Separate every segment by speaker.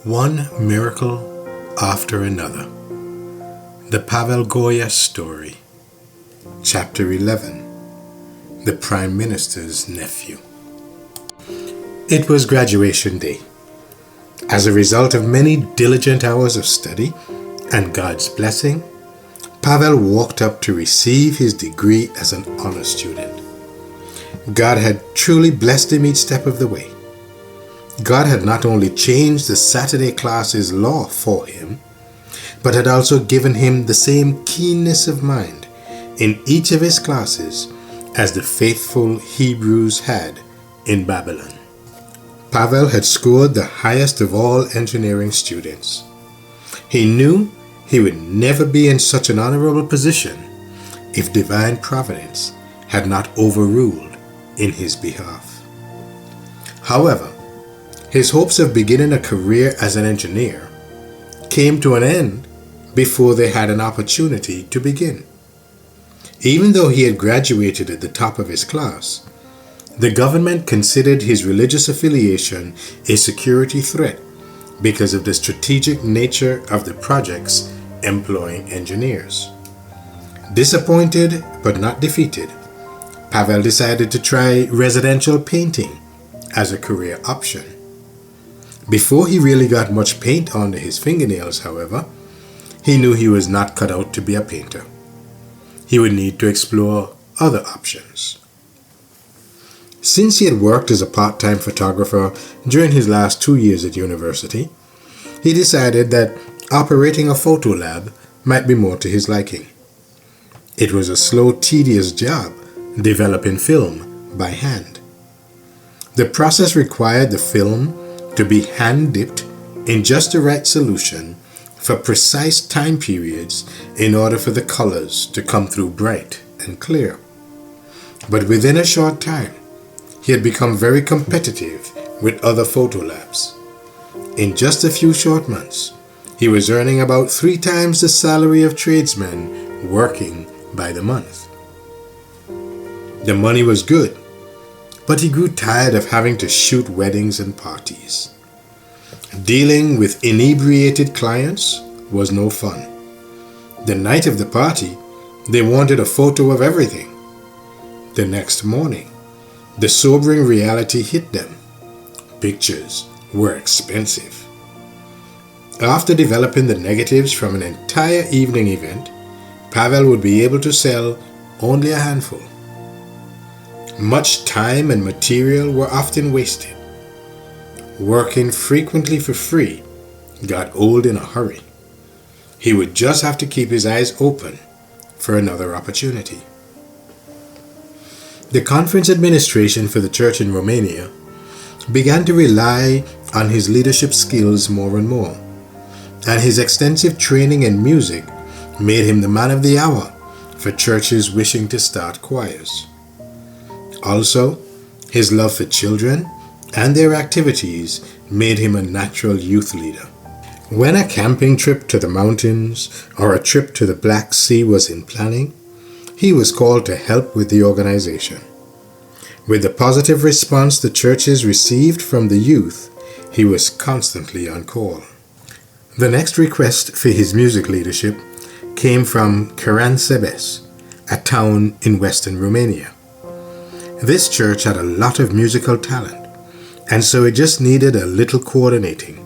Speaker 1: One miracle after another. The Pavel Goya story. Chapter 11. The Prime Minister's nephew. It was graduation day. As a result of many diligent hours of study and God's blessing, Pavel walked up to receive his degree as an honor student. God had truly blessed him each step of the way. God had not only changed the Saturday classes law for him, but had also given him the same keenness of mind in each of his classes as the faithful Hebrews had in Babylon. Pavel had scored the highest of all engineering students. He knew he would never be in such an honorable position if divine providence had not overruled in his behalf. However, his hopes of beginning a career as an engineer came to an end before they had an opportunity to begin. Even though he had graduated at the top of his class, the government considered his religious affiliation a security threat because of the strategic nature of the projects employing engineers. Disappointed but not defeated, Pavel decided to try residential painting as a career option. Before he really got much paint under his fingernails, however, he knew he was not cut out to be a painter. He would need to explore other options. Since he had worked as a part-time photographer during his last 2 years at university, he decided that operating a photo lab might be more to his liking. It was a slow, tedious job developing film by hand. The process required the film to be hand-dipped in just the right solution for precise time periods in order for the colors to come through bright and clear. But within a short time, he had become very competitive with other photo labs. In just a few short months, he was earning about 3 times the salary of tradesmen working by the month. The money was good, but he grew tired of having to shoot weddings and parties. Dealing with inebriated clients was no fun. The night of the party, they wanted a photo of everything. The next morning, the sobering reality hit them. Pictures were expensive. After developing the negatives from an entire evening event, Pavel would be able to sell only a handful. Much time and material were often wasted. Working frequently for free got old in a hurry. He would just have to keep his eyes open for another opportunity. The conference administration for the church in Romania began to rely on his leadership skills more and more, and his extensive training in music made him the man of the hour for churches wishing to start choirs. Also, his love for children and their activities made him a natural youth leader. When a camping trip to the mountains or a trip to the Black Sea was in planning, he was called to help with the organization. With the positive response the churches received from the youth, he was constantly on call. The next request for his music leadership came from Caransebes, a town in western Romania. This church had a lot of musical talent, and so it just needed a little coordinating.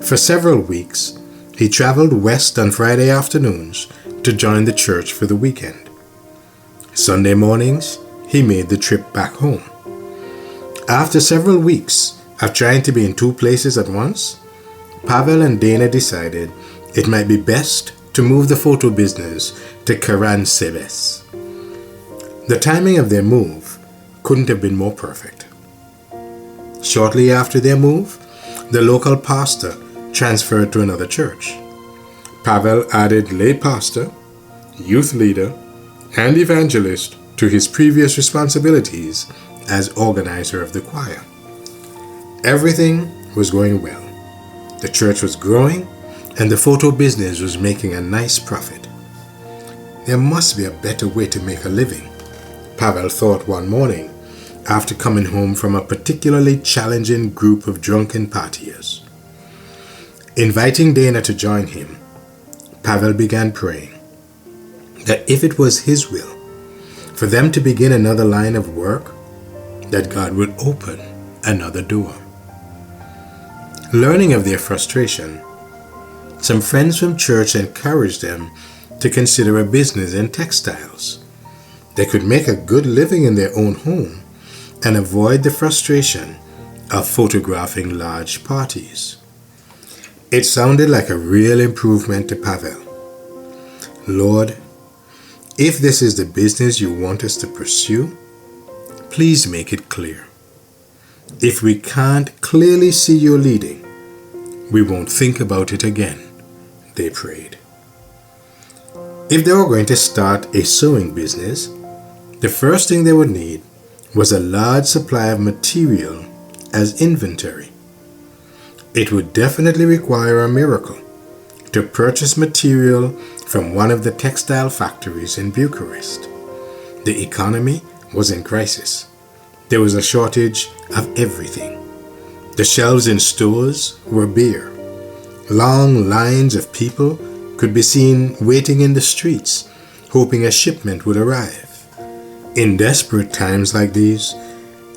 Speaker 1: For several weeks, he traveled west on Friday afternoons to join the church for the weekend. Sunday mornings, he made the trip back home. After several weeks of trying to be in 2 places at once, Pavel and Dana decided it might be best to move the photo business to Caransebes. The timing of their move couldn't have been more perfect. Shortly after their move, the local pastor transferred to another church. Pavel added lay pastor, youth leader, and evangelist to his previous responsibilities as organizer of the choir. Everything was going well. The church was growing, and the photo business was making a nice profit. There must be a better way to make a living, Pavel thought one morning after coming home from a particularly challenging group of drunken partiers. Inviting Dana to join him, Pavel began praying that if it was his will for them to begin another line of work, that God would open another door. Learning of their frustration, some friends from church encouraged them to consider a business in textiles. They could make a good living in their own home and avoid the frustration of photographing large parties. It sounded like a real improvement to Pavel. Lord, if this is the business you want us to pursue, please make it clear. If we can't clearly see your leading, we won't think about it again, they prayed. If they were going to start a sewing business, the first thing they would need was a large supply of material as inventory. It would definitely require a miracle to purchase material from one of the textile factories in Bucharest. The economy was in crisis. There was a shortage of everything. The shelves in stores were bare. Long lines of people could be seen waiting in the streets, hoping a shipment would arrive. In desperate times like these,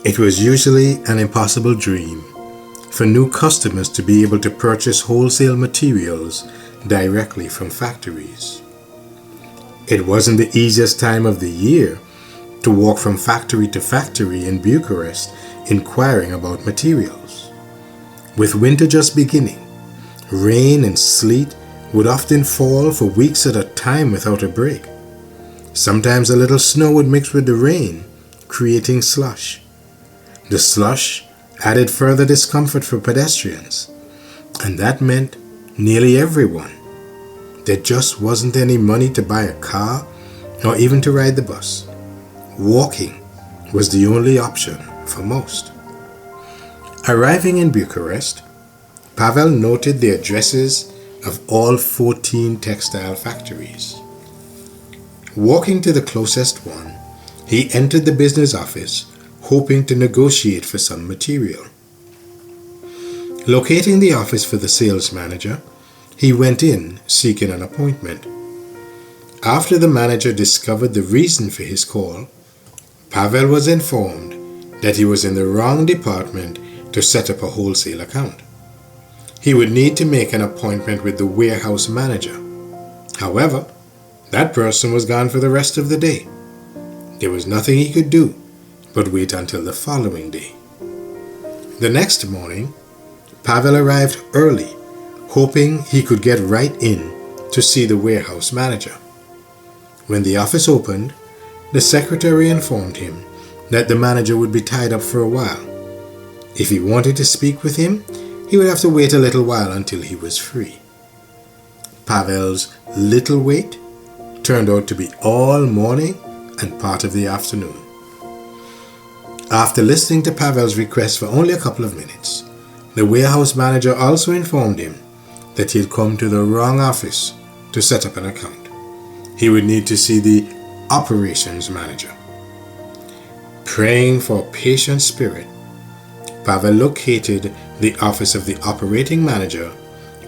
Speaker 1: it was usually an impossible dream for new customers to be able to purchase wholesale materials directly from factories. It wasn't the easiest time of the year to walk from factory to factory in Bucharest inquiring about materials. With winter just beginning, rain and sleet would often fall for weeks at a time without a break. Sometimes a little snow would mix with the rain, creating slush. The slush added further discomfort for pedestrians, and that meant nearly everyone. There just wasn't any money to buy a car or even to ride the bus. Walking was the only option for most. Arriving in Bucharest, Pavel noted the addresses of all 14 textile factories. Walking to the closest one, he entered the business office, hoping to negotiate for some material. Locating the office for the sales manager, he went in seeking an appointment. After the manager discovered the reason for his call, Pavel was informed that he was in the wrong department to set up a wholesale account. He would need to make an appointment with the warehouse manager. However, that person was gone for the rest of the day. There was nothing he could do but wait until the following day. The next morning, Pavel arrived early, hoping he could get right in to see the warehouse manager. When the office opened, the secretary informed him that the manager would be tied up for a while. If he wanted to speak with him, he would have to wait a little while until he was free. Pavel's little wait turned out to be all morning and part of the afternoon. After listening to Pavel's request for only a couple of minutes, the warehouse manager also informed him that he had come to the wrong office to set up an account. He would need to see the operations manager. Praying for a patient spirit, Pavel located the office of the operating manager,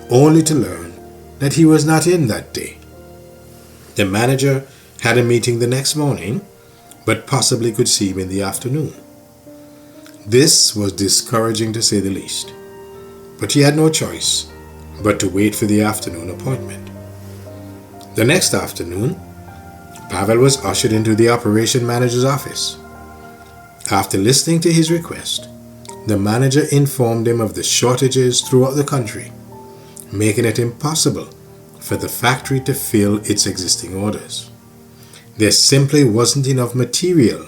Speaker 1: only to learn that he was not in that day. The manager had a meeting the next morning, but possibly could see him in the afternoon. This was discouraging to say the least, but he had no choice but to wait for the afternoon appointment. The next afternoon, Pavel was ushered into the operation manager's office. After listening to his request, the manager informed him of the shortages throughout the country, making it impossible for the factory to fill its existing orders. There simply wasn't enough material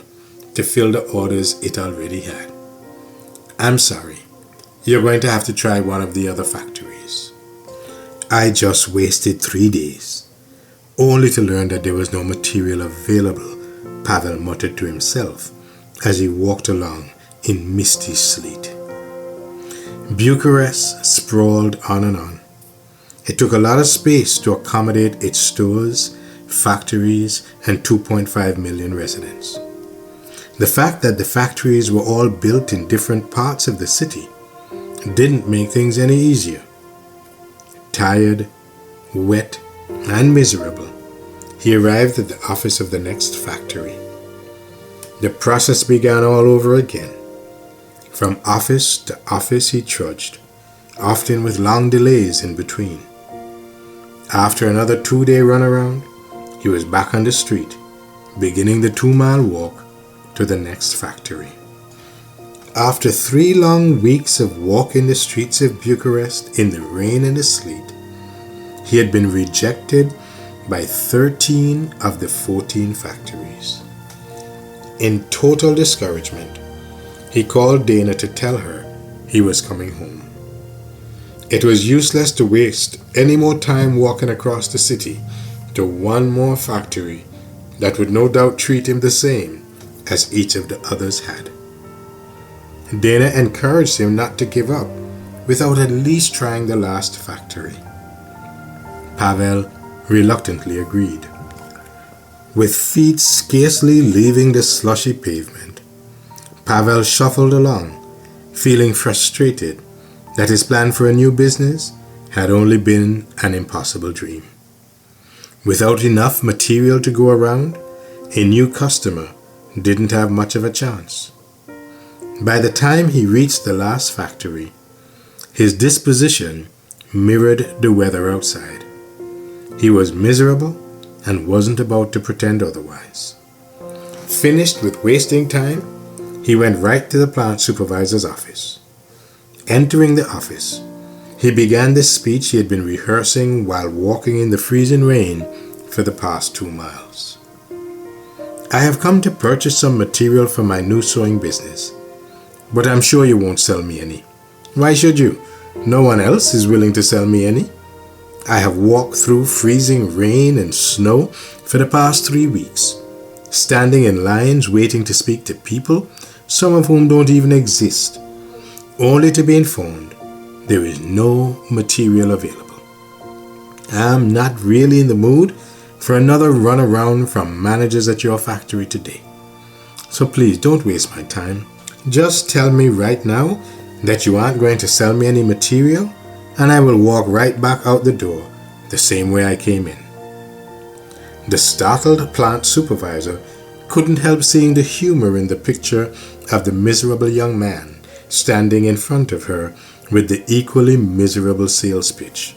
Speaker 1: to fill the orders it already had. I'm sorry, you're going to have to try one of the other factories. I just wasted 3 days, only to learn that there was no material available, Pavel muttered to himself as he walked along in misty sleet. Bucharest sprawled on and on. It took a lot of space to accommodate its stores, factories, and 2.5 million residents. The fact that the factories were all built in different parts of the city didn't make things any easier. Tired, wet, and miserable, he arrived at the office of the next factory. The process began all over again. From office to office he trudged, often with long delays in between. After another 2-day runaround, he was back on the street, beginning the 2-mile walk to the next factory. After 3 long weeks of walking the streets of Bucharest in the rain and the sleet, he had been rejected by 13 of the 14 factories. In total discouragement, he called Dana to tell her he was coming home. It was useless to waste any more time walking across the city to one more factory that would no doubt treat him the same as each of the others had. Dana encouraged him not to give up without at least trying the last factory. Pavel reluctantly agreed. With feet scarcely leaving the slushy pavement, Pavel shuffled along, feeling frustrated that his plan for a new business had only been an impossible dream. Without enough material to go around, a new customer didn't have much of a chance. By the time he reached the last factory, his disposition mirrored the weather outside. He was miserable and wasn't about to pretend otherwise. Finished with wasting time, he went right to the plant supervisor's office. Entering the office, he began the speech he had been rehearsing while walking in the freezing rain for the past 2 miles. I have come to purchase some material for my new sewing business, but I'm sure you won't sell me any. Why should you? No one else is willing to sell me any. I have walked through freezing rain and snow for the past 3 weeks, standing in lines waiting to speak to people, some of whom don't even exist, only to be informed there is no material available. I'm not really in the mood for another run around from managers at your factory today. So please don't waste my time. Just tell me right now that you aren't going to sell me any material, and I will walk right back out the door the same way I came in. The startled plant supervisor couldn't help seeing the humor in the picture of the miserable young man standing in front of her with the equally miserable sales pitch.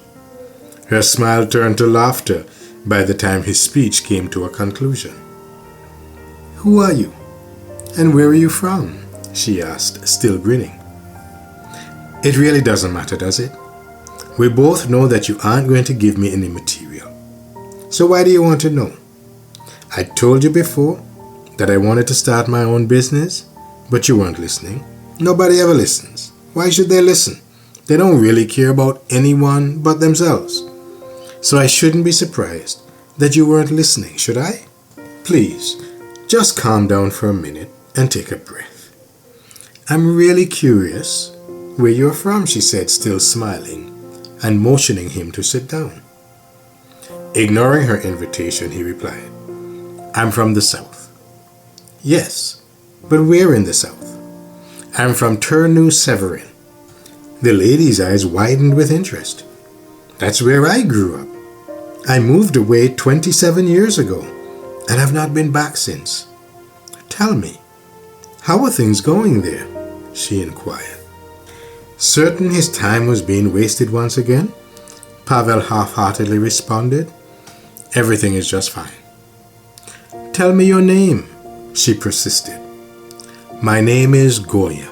Speaker 1: Her smile turned to laughter by the time his speech came to a conclusion. "Who are you? And where are you from?" she asked, still grinning. "It really doesn't matter, does it? We both know that you aren't going to give me any material. So why do you want to know? I told you before that I wanted to start my own business, but you weren't listening. Nobody ever listens. Why should they listen? They don't really care about anyone but themselves. So I shouldn't be surprised that you weren't listening, should I? Please, just calm down for a minute and take a breath. I'm really curious where you're from," she said, still smiling and motioning him to sit down. Ignoring her invitation, he replied, "I'm from the south." "Yes, but where in the south?" "I'm from Terneuth-Severin." The lady's eyes widened with interest. "That's where I grew up. I moved away 27 years ago and have not been back since. Tell me, how are things going there?" she inquired. Certain his time was being wasted once again, Pavel half-heartedly responded, "Everything is just fine." "Tell me your name," she persisted. "My name is Goya."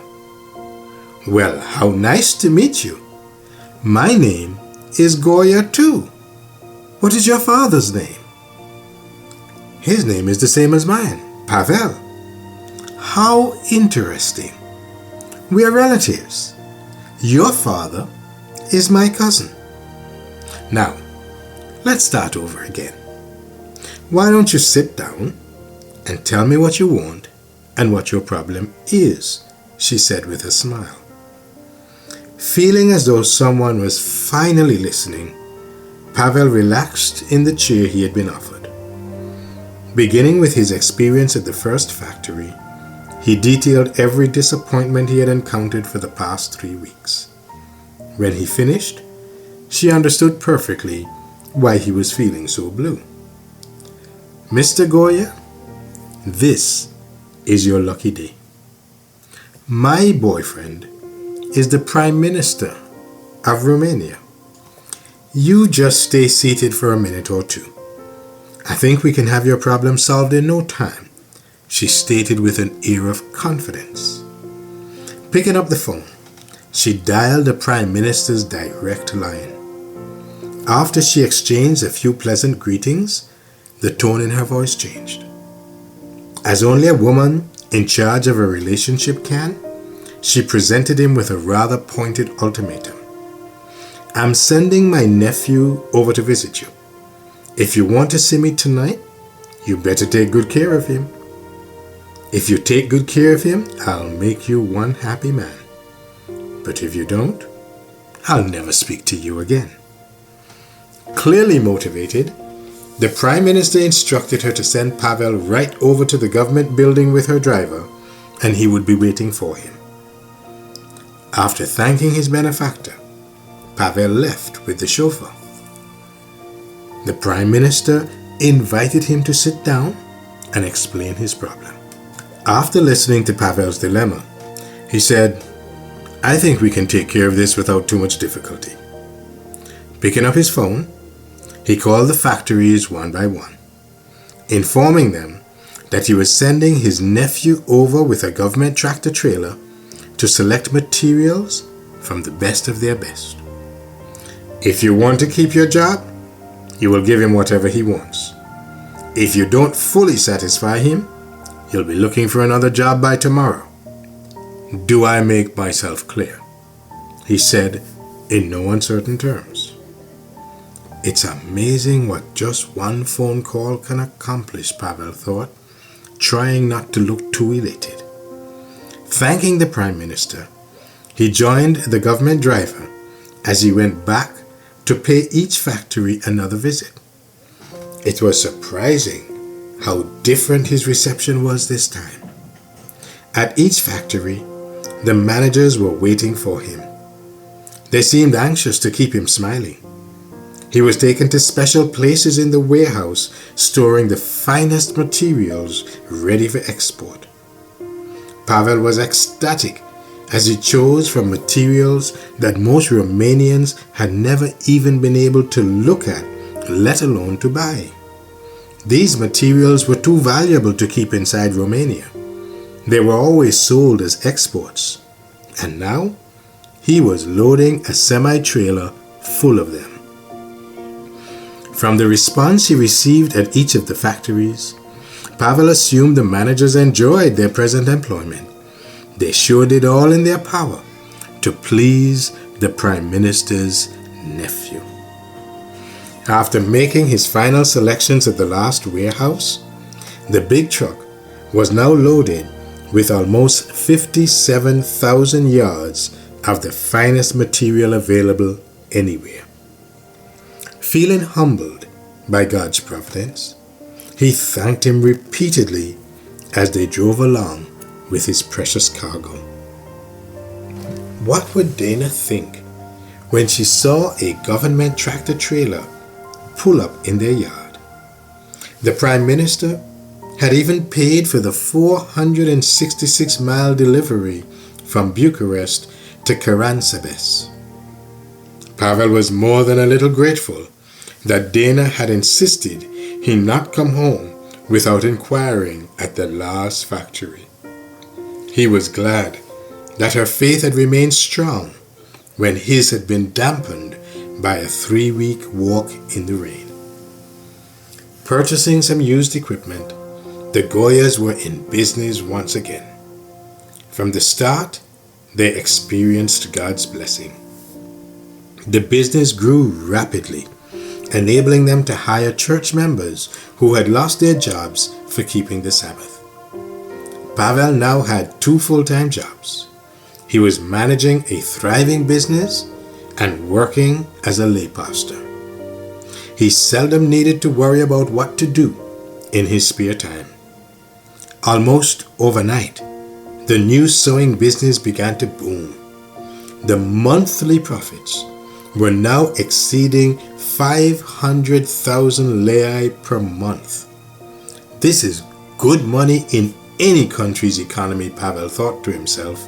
Speaker 1: "Well, how nice to meet you. My name is Goya too. What is your father's name?" "His name is the same as mine, Pavel." "How interesting. We are relatives. Your father is my cousin. Now, let's start over again. Why don't you sit down and tell me what you want and what your problem is," she said with a smile. Feeling as though someone was finally listening, Pavel relaxed in the chair he had been offered. Beginning with his experience at the first factory, he detailed every disappointment he had encountered for the past 3 weeks. When he finished, she understood perfectly why he was feeling so blue. Mr. Goya, this is your lucky day. My boyfriend is the Prime Minister of Romania. You just stay seated for a minute or two. I think we can have your problem solved in no time, she stated with an air of confidence. Picking up the phone, she dialed the Prime Minister's direct line. After she exchanged a few pleasant greetings, the tone in her voice changed. As only a woman in charge of a relationship can, she presented him with a rather pointed ultimatum. I'm sending my nephew over to visit you. If you want to see me tonight, you better take good care of him. If you take good care of him, I'll make you one happy man. But if you don't, I'll never speak to you again. Clearly motivated, the Prime Minister instructed her to send Pavel right over to the government building with her driver, and he would be waiting for him. After thanking his benefactor, Pavel left with the chauffeur. The Prime Minister invited him to sit down and explain his problem. After listening to Pavel's dilemma, he said, I think we can take care of this without too much difficulty. Picking up his phone, he called the factories one by one, informing them that he was sending his nephew over with a government tractor trailer to select materials from the best of their best. If you want to keep your job, you will give him whatever he wants. If you don't fully satisfy him, he'll be looking for another job by tomorrow. Do I make myself clear? He said in no uncertain terms. It's amazing what just one phone call can accomplish, Pavel thought, trying not to look too elated. Thanking the Prime Minister, he joined the government driver as he went back to pay each factory another visit. It was surprising how different his reception was this time. At each factory, the managers were waiting for him. They seemed anxious to keep him smiling. He was taken to special places in the warehouse, storing the finest materials ready for export. Pavel was ecstatic as he chose from materials that most Romanians had never even been able to look at, let alone to buy. These materials were too valuable to keep inside Romania. They were always sold as exports, and now he was loading a semi-trailer full of them. From the response he received at each of the factories, Pavel assumed the managers enjoyed their present employment. They sure did all in their power to please the Prime Minister's nephew. After making his final selections at the last warehouse, the big truck was now loaded with almost 57,000 yards of the finest material available anywhere. Feeling humbled by God's providence, he thanked him repeatedly as they drove along with his precious cargo. What would Dana think when she saw a government tractor trailer pull up in their yard? The Prime Minister had even paid for the 466-mile delivery from Bucharest to Karansabes. Pavel was more than a little grateful that Dana had insisted he not come home without inquiring at the last factory. He was glad that her faith had remained strong when his had been dampened by a 3-week walk in the rain. Purchasing some used equipment, the Goyas were in business once again. From the start, they experienced God's blessing. The business grew rapidly, enabling them to hire church members who had lost their jobs for keeping the Sabbath. Pavel now had 2 full-time jobs. He was managing a thriving business and working as a lay pastor. He seldom needed to worry about what to do in his spare time. Almost overnight, the new sewing business began to boom. The monthly profits were now exceeding 500,000 lei per month. This is good money in any country's economy, Pavel thought to himself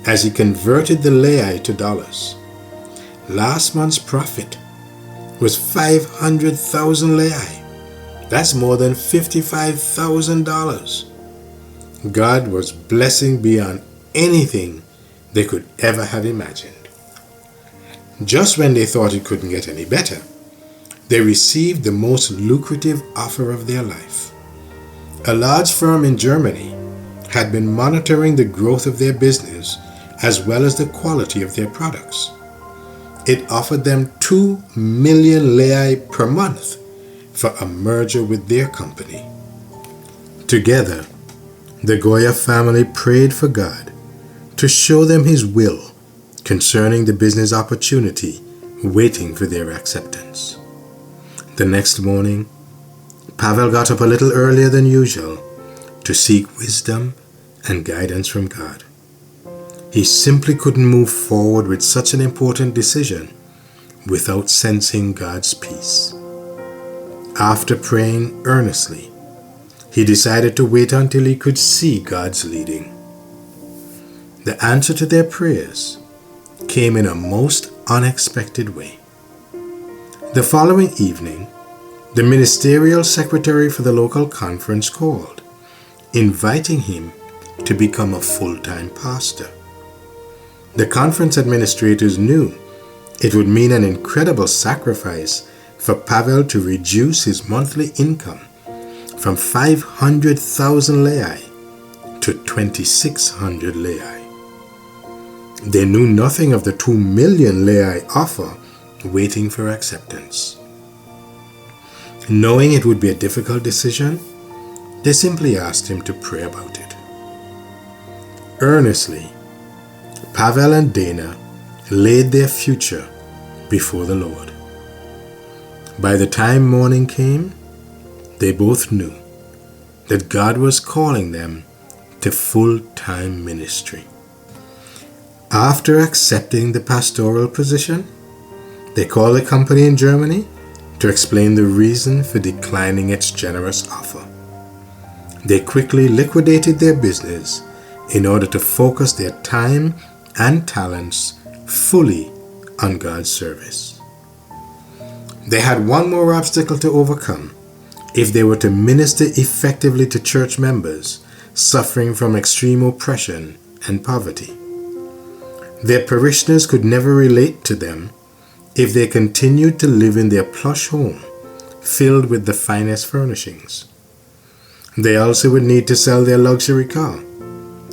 Speaker 1: as he converted the lei to dollars. Last month's profit was 500,000 lei. That's more than $55,000. God was blessing beyond anything they could ever have imagined. Just when they thought it couldn't get any better, they received the most lucrative offer of their life. A large firm in Germany had been monitoring the growth of their business as well as the quality of their products. It offered them 2 million lei per month for a merger with their company. Together, the Goya family prayed for God to show them His will concerning the business opportunity waiting for their acceptance. The next morning, Pavel got up a little earlier than usual to seek wisdom and guidance from God. He simply couldn't move forward with such an important decision without sensing God's peace. After praying earnestly, he decided to wait until he could see God's leading. The answer to their prayers came in a most unexpected way. The following evening, the ministerial secretary for the local conference called, inviting him to become a full-time pastor. The conference administrators knew it would mean an incredible sacrifice for Pavel to reduce his monthly income from 500,000 lei to 2,600 lei. They knew nothing of the 2 million lei offer waiting for acceptance. Knowing it would be a difficult decision, they simply asked him to pray about it. Earnestly, Pavel and Dana laid their future before the Lord. By the time morning came, they both knew that God was calling them to full-time ministry. After accepting the pastoral position, they called a company in Germany to explain the reason for declining its generous offer. They quickly liquidated their business in order to focus their time and talents fully on God's service. They had one more obstacle to overcome if they were to minister effectively to church members suffering from extreme oppression and poverty. Their parishioners could never relate to them if they continued to live in their plush home filled with the finest furnishings. They also would need to sell their luxury car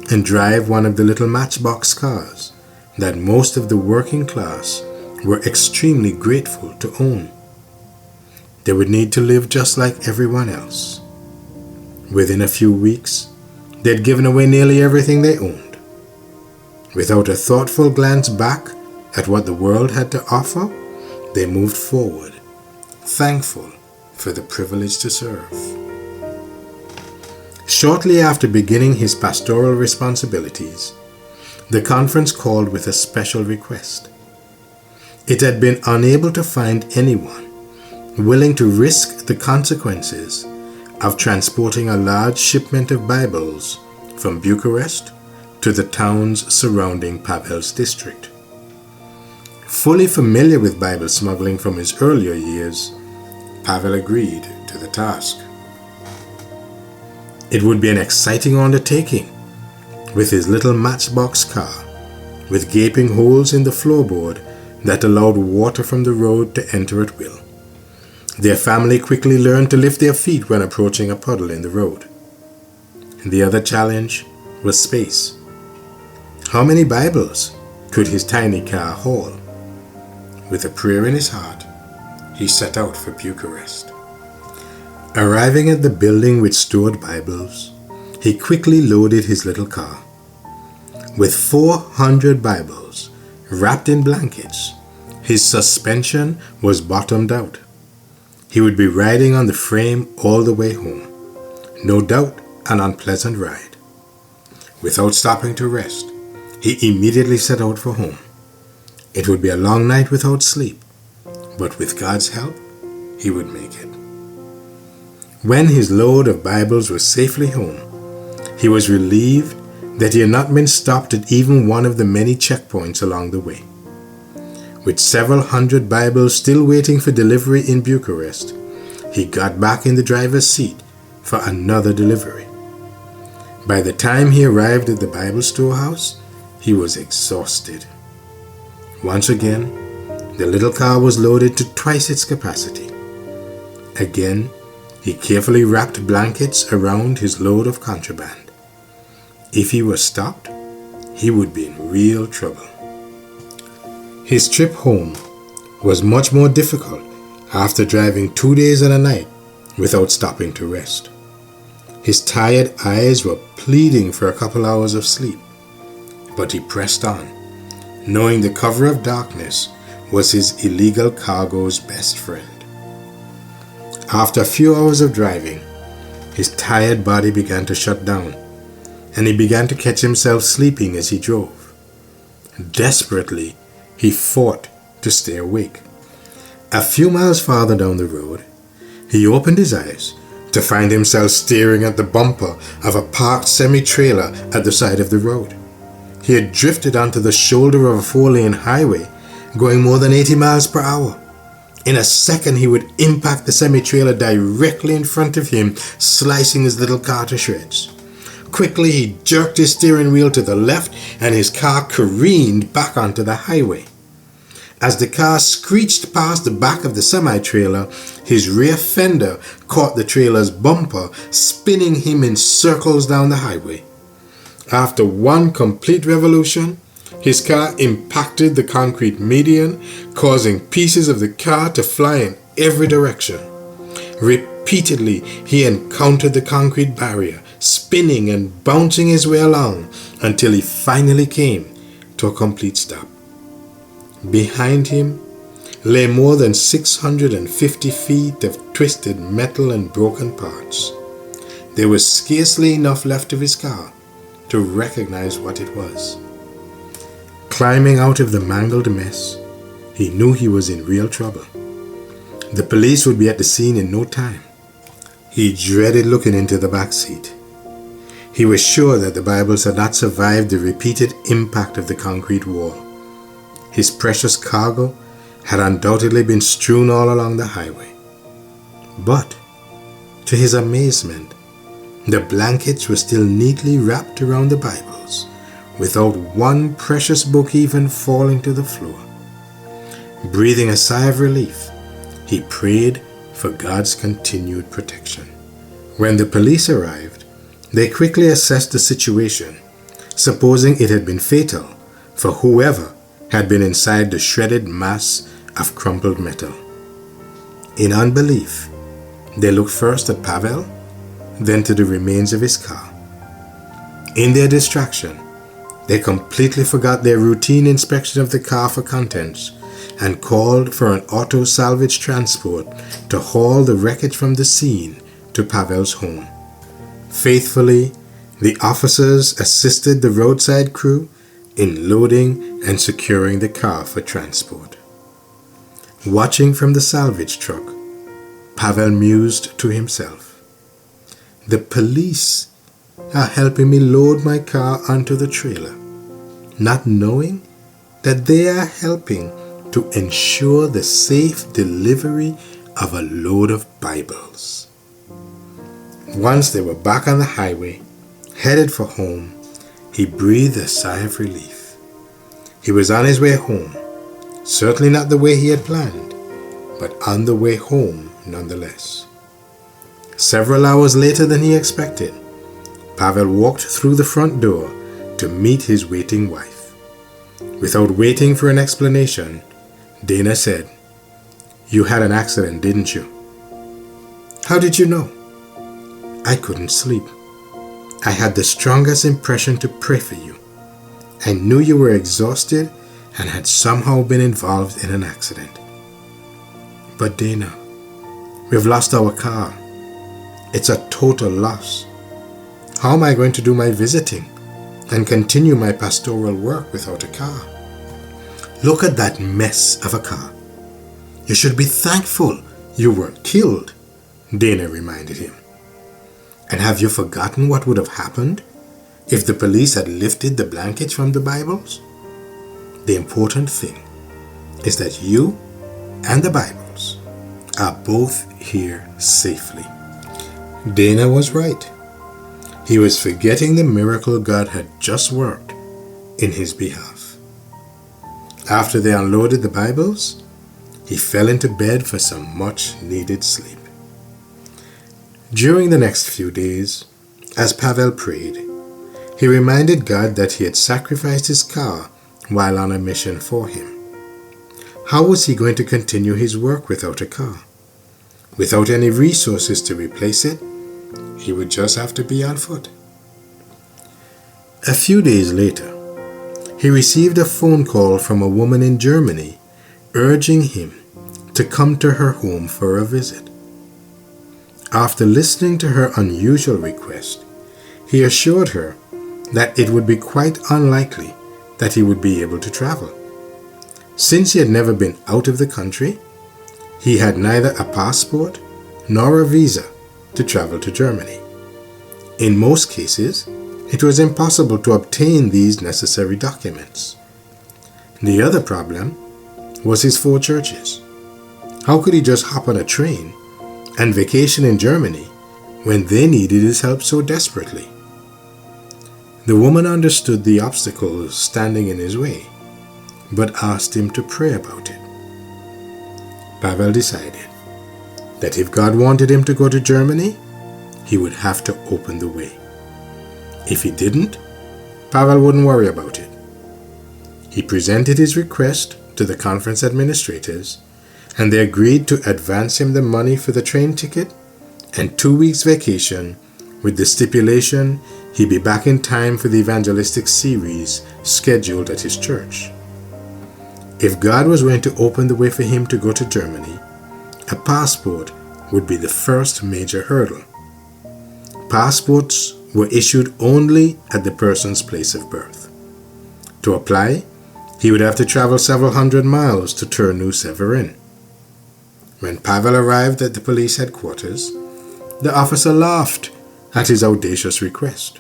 Speaker 1: and drive one of the little matchbox cars that most of the working class were extremely grateful to own. They would need to live just like everyone else. Within a few weeks, they'd given away nearly everything they owned. Without a thoughtful glance back at what the world had to offer, they moved forward, thankful for the privilege to serve. Shortly after beginning his pastoral responsibilities, the conference called with a special request. It had been unable to find anyone willing to risk the consequences of transporting a large shipment of Bibles from Bucharest to the towns surrounding Pavel's district. Fully familiar with Bible smuggling from his earlier years, Pavel agreed to the task. It would be an exciting undertaking, with his little matchbox car, with gaping holes in the floorboard that allowed water from the road to enter at will. Their family quickly learned to lift their feet when approaching a puddle in the road. The other challenge was space. How many Bibles could his tiny car haul? With a prayer in his heart, he set out for Bucharest. Arriving at the building with stored Bibles, he quickly loaded his little car. With 400 Bibles wrapped in blankets, his suspension was bottomed out. He would be riding on the frame all the way home. No doubt an unpleasant ride. Without stopping to rest, he immediately set out for home. It would be a long night without sleep, but with God's help, he would make it. When his load of Bibles was safely home, he was relieved that he had not been stopped at even one of the many checkpoints along the way. With several hundred Bibles still waiting for delivery in Bucharest, he got back in the driver's seat for another delivery. By the time he arrived at the Bible storehouse, he was exhausted. Once again, the little car was loaded to twice its capacity. Again, he carefully wrapped blankets around his load of contraband. If he was stopped, he would be in real trouble. His trip home was much more difficult after driving 2 days and a night without stopping to rest. His tired eyes were pleading for a couple hours of sleep, but he pressed on, knowing the cover of darkness was his illegal cargo's best friend. After a few hours of driving, his tired body began to shut down, and he began to catch himself sleeping as he drove. Desperately, he fought to stay awake. A few miles farther down the road, he opened his eyes to find himself staring at the bumper of a parked semi-trailer at the side of the road. He had drifted onto the shoulder of a 4-lane highway, going more than 80 miles per hour. In a second, he would impact the semi-trailer directly in front of him, slicing his little car to shreds. Quickly, he jerked his steering wheel to the left, and his car careened back onto the highway. As the car screeched past the back of the semi-trailer, his rear fender caught the trailer's bumper, spinning him in circles down the highway. After one complete revolution, his car impacted the concrete median, causing pieces of the car to fly in every direction. Repeatedly, he encountered the concrete barrier, spinning and bouncing his way along until he finally came to a complete stop. Behind him lay more than 650 feet of twisted metal and broken parts. There was scarcely enough left of his car to recognize what it was. Climbing out of the mangled mess, he knew he was in real trouble. The police would be at the scene in no time. He dreaded looking into the back seat. He was sure that the Bibles had not survived the repeated impact of the concrete wall. His precious cargo had undoubtedly been strewn all along the highway. But, to his amazement, the blankets were still neatly wrapped around the Bibles, without one precious book even falling to the floor. Breathing a sigh of relief, he prayed for God's continued protection. When the police arrived, they quickly assessed the situation, supposing it had been fatal for whoever had been inside the shredded mass of crumpled metal. In unbelief, they looked first at Pavel, then to the remains of his car. In their distraction, they completely forgot their routine inspection of the car for contents and called for an auto salvage transport to haul the wreckage from the scene to Pavel's home. Faithfully, the officers assisted the roadside crew in loading and securing the car for transport. Watching from the salvage truck, Pavel mused to himself, "The police are helping me load my car onto the trailer, not knowing that they are helping to ensure the safe delivery of a load of Bibles." Once they were back on the highway, headed for home, he breathed a sigh of relief. He was on his way home, certainly not the way he had planned, but on the way home nonetheless. Several hours later than he expected, Pavel walked through the front door to meet his waiting wife. Without waiting for an explanation, Dana said, "You had an accident, didn't you?" "How did you know?" "I couldn't sleep. I had the strongest impression to pray for you. I knew you were exhausted and had somehow been involved in an accident." "But Dana, we've lost our car. It's a total loss. How am I going to do my visiting and continue my pastoral work without a car?" Look at that mess of a car. You should be thankful you weren't killed, Dana reminded him. And have you forgotten what would have happened if the police had lifted the blankets from the Bibles? The important thing is that you and the Bibles are both here safely. Dana was right. He was forgetting the miracle God had just worked in his behalf. After they unloaded the Bibles, he fell into bed for some much-needed sleep. During the next few days, as Pavel prayed, he reminded God that he had sacrificed his car while on a mission for him. How was he going to continue his work without a car? Without any resources to replace it, he would just have to be on foot. A few days later, he received a phone call from a woman in Germany urging him to come to her home for a visit. After listening to her unusual request, he assured her that it would be quite unlikely that he would be able to travel. Since he had never been out of the country, he had neither a passport nor a visa to travel to Germany. In most cases, it was impossible to obtain these necessary documents. The other problem was his 4 churches. How could he just hop on a train and vacation in Germany when they needed his help so desperately? The woman understood the obstacles standing in his way, but asked him to pray about it. Pavel decided that if God wanted him to go to Germany, he would have to open the way. If he didn't, Pavel wouldn't worry about it. He presented his request to the conference administrators, and they agreed to advance him the money for the train ticket and 2 weeks vacation, with the stipulation he'd be back in time for the evangelistic series scheduled at his church. If God was going to open the way for him to go to Germany, a passport would be the first major hurdle. Passports were issued only at the person's place of birth. To apply, he would have to travel several hundred miles to Terneuth-Severin. When Pavel arrived at the police headquarters, the officer laughed at his audacious request.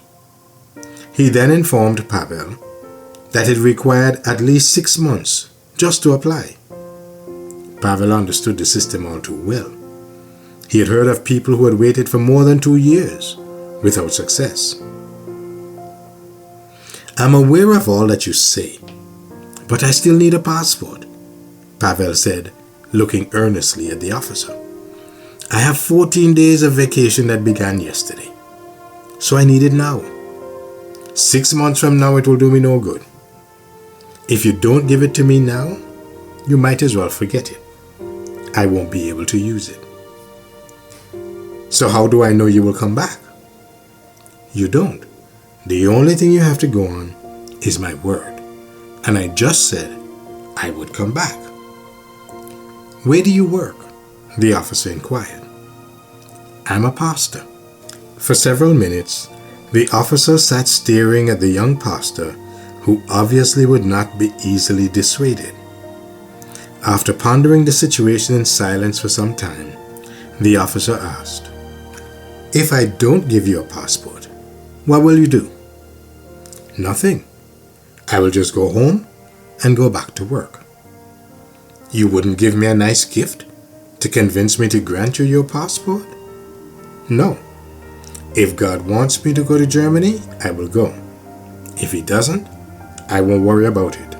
Speaker 1: He then informed Pavel that it required at least 6 months just to apply. Pavel understood the system all too well. He had heard of people who had waited for more than 2 years without success. I'm aware of all that you say, but I still need a passport, Pavel said, looking earnestly at the officer. I have 14 days of vacation that began yesterday, so I need it now. 6 months from now it will do me no good. If you don't give it to me now, you might as well forget it. I won't be able to use it. So how do I know you will come back? You don't. The only thing you have to go on is my word. And I just said I would come back. Where do you work? The officer inquired. I'm a pastor. For several minutes, the officer sat staring at the young pastor, who obviously would not be easily dissuaded. After pondering the situation in silence for some time, the officer asked, If I don't give you a passport, what will you do? Nothing. I will just go home and go back to work. You wouldn't give me a nice gift to convince me to grant you your passport? No. If God wants me to go to Germany, I will go. If He doesn't, I won't worry about it.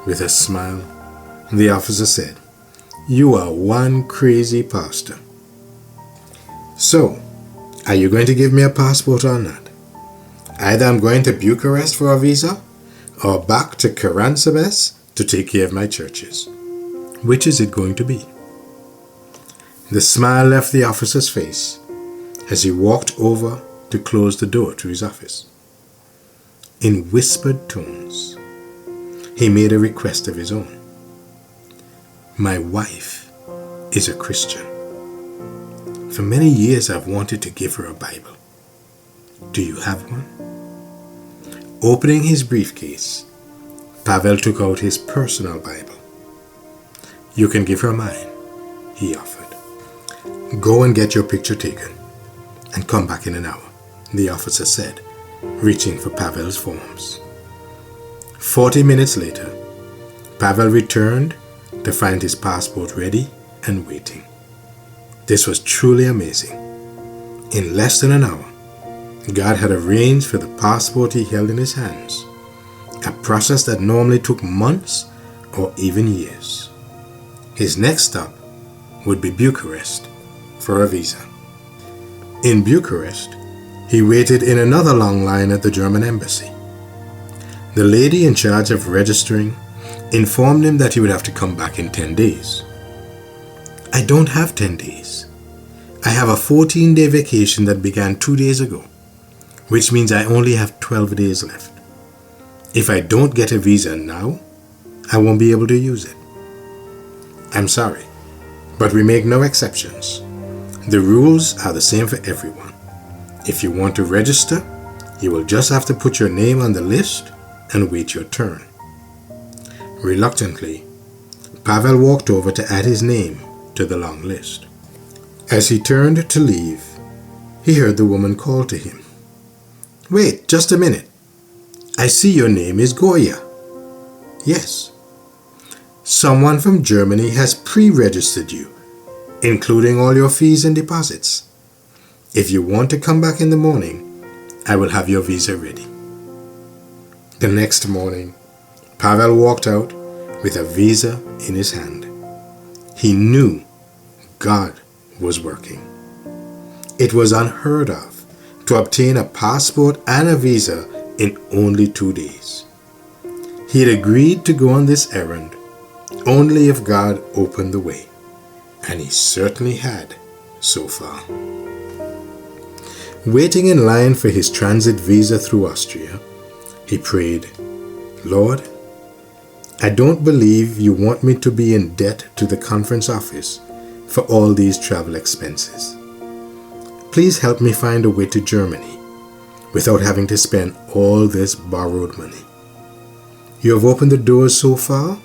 Speaker 1: With a smile, the officer said, You are one crazy pastor. So, are you going to give me a passport or not? Either I'm going to Bucharest for a visa, or back to Karansabes to take care of my churches. Which is it going to be? The smile left the officer's face as he walked over to close the door to his office. In whispered tones, he made a request of his own. My wife is a Christian. For many years I've wanted to give her a Bible. Do you have one? Opening his briefcase, Pavel took out his personal Bible. "You can give her mine," he offered. "Go and get your picture taken and come back in an hour," the officer said, reaching for Pavel's forms. 40 minutes later, Pavel returned to find his passport ready and waiting. This was truly amazing. In less than an hour, God had arranged for the passport he held in his hands, a process that normally took months or even years. His next stop would be Bucharest for a visa. In Bucharest, he waited in another long line at the German embassy. The lady in charge of registering informed him that he would have to come back in 10 days. "I don't have 10 days. I have a 14-day vacation that began 2 days ago, which means I only have 12 days left. If I don't get a visa now, I won't be able to use it. I'm sorry, but we make no exceptions. The rules are the same for everyone. If you want to register, you will just have to put your name on the list and wait your turn." Reluctantly, Pavel walked over to add his name to the long list. As he turned to leave, he heard the woman call to him. "Wait, just a minute. I see your name is Goya." "Yes." "Someone from Germany has pre-registered you, including all your fees and deposits. If you want to come back in the morning, I will have your visa ready." The next morning, Pavel walked out with a visa in his hand. He knew God was working. It was unheard of to obtain a passport and a visa in only 2 days. He had agreed to go on this errand only if God opened the way, and he certainly had so far. Waiting in line for his transit visa through Austria, he prayed, "Lord, I don't believe you want me to be in debt to the conference office for all these travel expenses. Please help me find a way to Germany without having to spend all this borrowed money. You have opened the doors so far,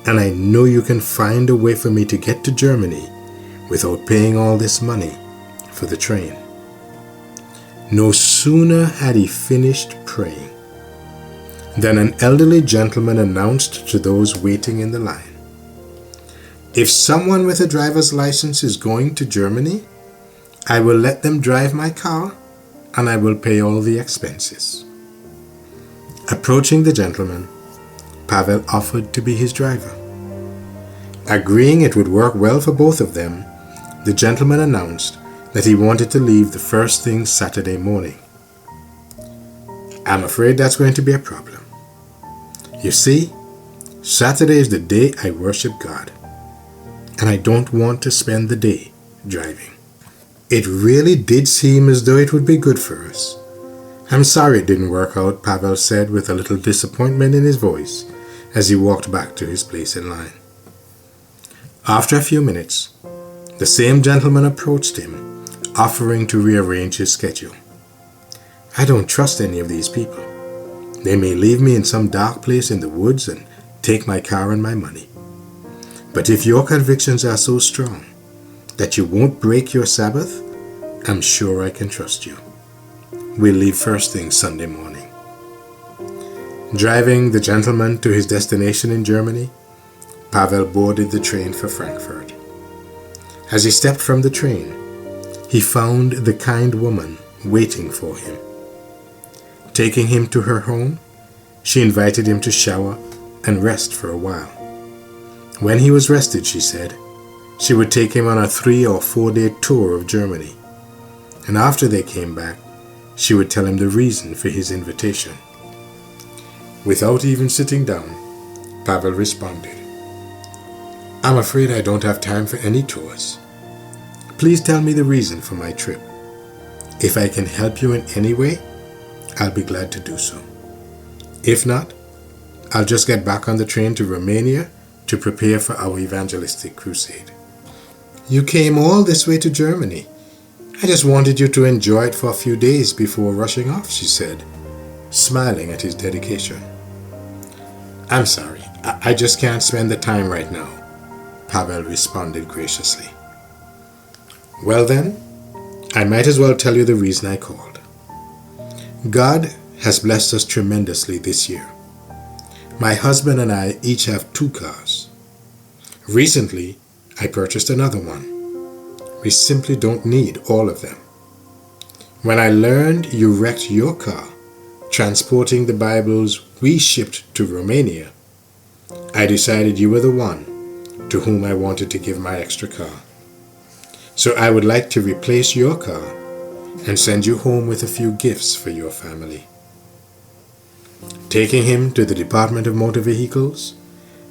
Speaker 1: and I know you can find a way for me to get to Germany without paying all this money for the train." No sooner had he finished praying than an elderly gentleman announced to those waiting in the line, "If someone with a driver's license is going to Germany, I will let them drive my car and I will pay all the expenses." Approaching the gentleman, Pavel offered to be his driver. Agreeing it would work well for both of them, the gentleman announced that he wanted to leave the first thing Saturday morning. "I'm afraid that's going to be a problem. You see, Saturday is the day I worship God, and I don't want to spend the day driving." It really did seem as though it would be good for us. "I'm sorry it didn't work out," Pavel said with a little disappointment in his voice as he walked back to his place in line. After a few minutes, the same gentleman approached him, offering to rearrange his schedule. "I don't trust any of these people. They may leave me in some dark place in the woods and take my car and my money. But if your convictions are so strong that you won't break your Sabbath, I'm sure I can trust you. We'll leave first thing Sunday morning." Driving the gentleman to his destination in Germany, Pavel boarded the train for Frankfurt. As he stepped from the train, he found the kind woman waiting for him. Taking him to her home, she invited him to shower and rest for a while. When he was rested, she said, she would take him on a 3 or 4 day tour of Germany, and after they came back, she would tell him the reason for his invitation. Without even sitting down, Pavel responded, "I'm afraid I don't have time for any tours. Please tell me the reason for my trip. If I can help you in any way, I'll be glad to do so. If not, I'll just get back on the train to Romania to prepare for our evangelistic crusade." "You came all this way to Germany. I just wanted you to enjoy it for a few days before rushing off," she said, smiling at his dedication. I'm sorry, I just can't spend the time right now, Pavel responded graciously. Well then, I might as well tell you the reason I called. God has blessed us tremendously this year. My husband and I each have 2 cars. Recently, I purchased another one. We simply don't need all of them. When I learned you wrecked your car transporting the Bibles we shipped to Romania, I decided you were the one to whom I wanted to give my extra car. So I would like to replace your car and send you home with a few gifts for your family. Taking him to the Department of Motor Vehicles,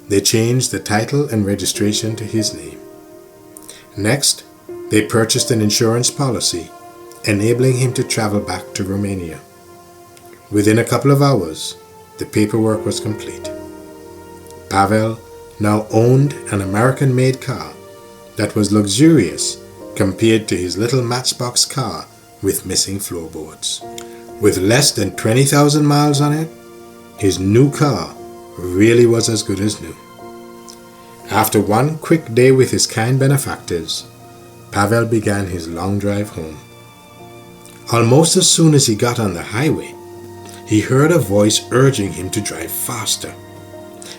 Speaker 1: they changed the title and registration to his name. Next, they purchased an insurance policy, enabling him to travel back to Romania. Within a couple of hours, the paperwork was complete. Pavel now owned an American-made car that was luxurious compared to his little matchbox car with missing floorboards. With less than 20,000 miles on it, his new car really was as good as new. After one quick day with his kind benefactors, Pavel began his long drive home. Almost as soon as he got on the highway, he heard a voice urging him to drive faster.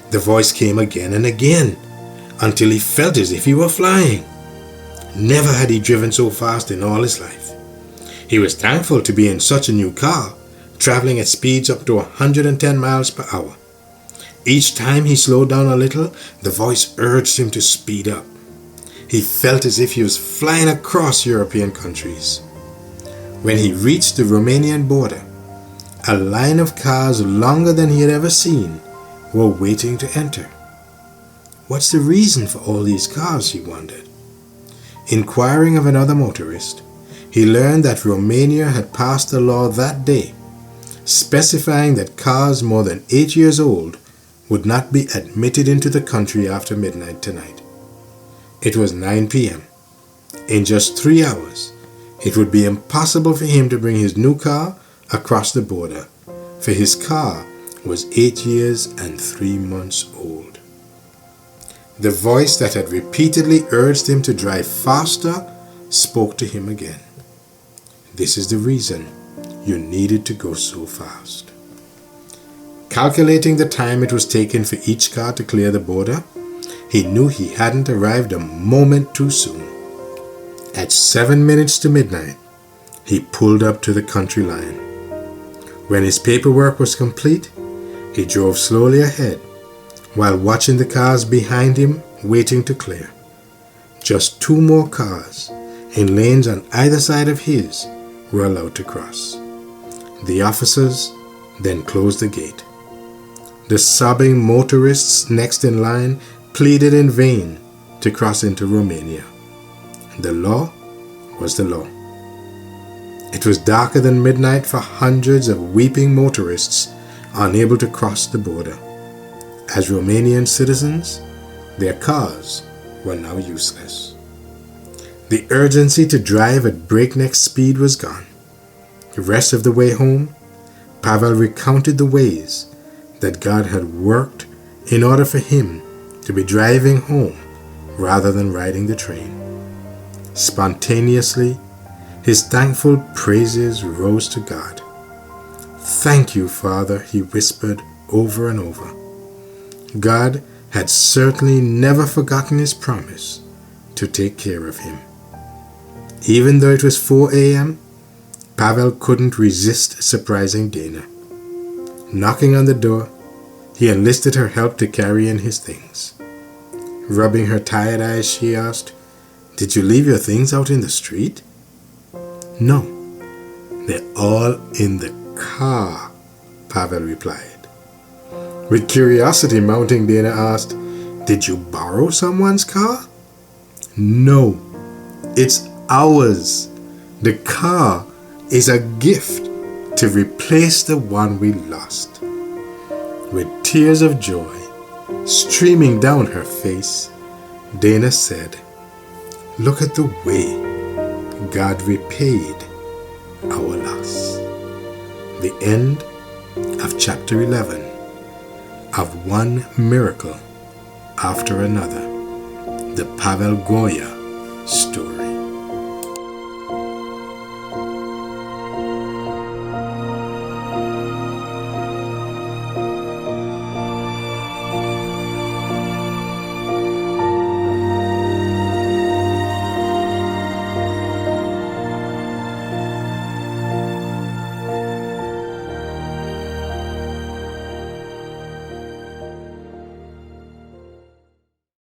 Speaker 1: The voice came again and again, until he felt as if he were flying. Never had he driven so fast in all his life. He was thankful to be in such a new car, traveling at speeds up to 110 miles per hour. Each time he slowed down a little, the voice urged him to speed up. He felt as if he was flying across European countries. When he reached the Romanian border, a line of cars longer than he had ever seen were waiting to enter. What's the reason for all these cars, he wondered. Inquiring of another motorist, he learned that Romania had passed a law that day specifying that cars more than 8 years old would not be admitted into the country after midnight tonight. It was 9 p.m. In just 3 hours, it would be impossible for him to bring his new car across the border, for his car was 8 years and 3 months old. The voice that had repeatedly urged him to drive faster spoke to him again. This is the reason you needed to go so fast. Calculating the time it was taking for each car to clear the border, he knew he hadn't arrived a moment too soon. At 7 minutes to midnight, he pulled up to the country line. When his paperwork was complete, he drove slowly ahead while watching the cars behind him waiting to clear. Just 2 more cars in lanes on either side of his were allowed to cross. The officers then closed the gate. The sobbing motorists next in line pleaded in vain to cross into Romania. The law was the law. It was darker than midnight for hundreds of weeping motorists unable to cross the border. As Romanian citizens, their cars were now useless. The urgency to drive at breakneck speed was gone. The rest of the way home, Pavel recounted the ways that God had worked in order for him to be driving home rather than riding the train. Spontaneously, his thankful praises rose to God. "Thank you, Father," he whispered over and over. God had certainly never forgotten his promise to take care of him. Even though it was 4 a.m., Pavel couldn't resist surprising Dana. Knocking on the door, he enlisted her help to carry in his things. Rubbing her tired eyes, she asked, "Did you leave your things out in the street?" "No, they're all in the car," Pavel replied. With curiosity mounting, Dana asked, "Did you borrow someone's car?" "No, it's ours. The car is a gift to replace the one we lost." With tears of joy streaming down her face, Dana said, "Look at the way God repaid our loss." The end of chapter 11. of one miracle after another. The Pavel Goya